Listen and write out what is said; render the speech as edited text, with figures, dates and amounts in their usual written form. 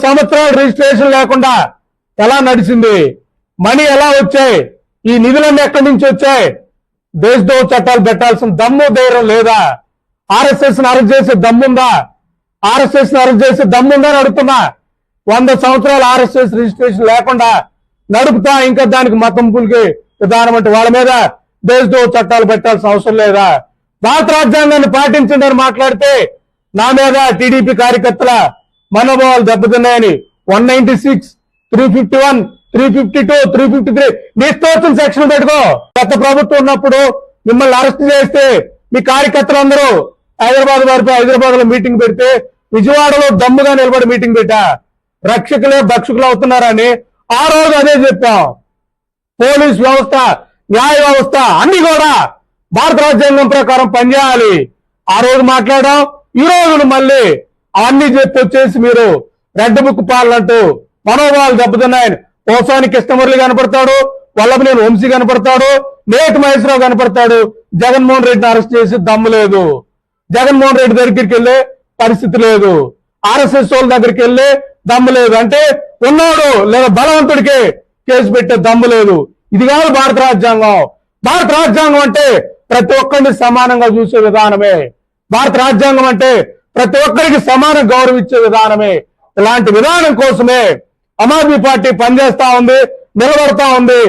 సంవత్సరాలు రిజిస్ట్రేషన్ లేకుండా ఎలా నడిచింది? మనీ ఎలా వచ్చాయి? ఈ నిధులన్నీ ఎక్కడి నుంచి వచ్చాయి? దేశద్రోహ చట్టాలు పెట్టాల్సిన దమ్ము ధైర్యం లేదా? ఆర్ఎస్ఎస్ ని అరెస్ట్ చేసే దమ్ముందా? ఆర్ఎస్ఎస్ ని అరెస్ట్ చేసే దమ్ముందా అని అడుగుతున్నా. 100 సంవత్సరాలు ఆర్ఎస్ఎస్ రిజిస్ట్రేషన్ లేకుండా నడుపుతా ఇంకా దానికి మతంపులకి విధానం అంటే వాళ్ళ మీద దేశద్రోహ చట్టాలు పెట్టాల్సిన అవసరం లేదా? భారత రాజ్యాంగాన్ని పాటించండి అని మాట్లాడితే నా మీద టీడీపీ కార్యకర్తల మనోభావాలు దెబ్బతిన్నాయని 196, 351, 352, 353 నీ ఇష్టం సెక్షన్ పెట్టుకో. గత ప్రభుత్వం ఉన్నప్పుడు మిమ్మల్ని అరెస్ట్ చేస్తే మీ కార్యకర్తలందరూ హైదరాబాద్ లో మీటింగ్ పెడితే విజయవాడలో దమ్ముగా నిలబడి మీటింగ్ పెట్టా. రక్షకులే భక్షకులు అవుతున్నారని ఆ రోజు అదే చెప్పాం. పోలీస్ వ్యవస్థ, న్యాయ వ్యవస్థ అన్ని కూడా భారత రాజ్యాంగం ప్రకారం పనిచేయాలి. ఆ రోజు మాట్లాడాం. ఈ రోజును మళ్ళీ అవన్నీ చెప్పి వచ్చేసి మీరు రెడ్ బుక్ పాలనంటూ మనోభావాలు దెబ్బతిన్నాయని పోసాని కృష్ణమురళి కనపడతాడు, వల్లభనేని వంశీ కనపడతాడు, నేటి మహేశ్వరరావు కనపడతాడు. జగన్మోహన్ రెడ్డిని అరెస్ట్ చేసి దమ్ము లేదు. జగన్మోహన్ రెడ్డి దగ్గరికి వెళ్ళే పరిస్థితి లేదు. ఆర్ఎస్ఎస్ వాళ్ళ దగ్గరికి వెళ్ళే దమ్ము లేదు. అంటే ఉన్నాడు లేదా బలవంతుడికి కేసు పెట్టే దమ్ము లేదు. ఇది కాదు భారత రాజ్యాంగం. భారత రాజ్యాంగం అంటే ప్రతి ఒక్కరిని సమానంగా చూసే విధానమే. భారత రాజ్యాంగం అంటే ప్రతి ఒక్కరికి సమాన గౌరవం ఇచ్చే విధానమే. ఇలాంటి విధానం కోసమే ఆమ్ ఆద్మీ పార్టీ పనిచేస్తా ఉంది, నిలబడతా ఉంది.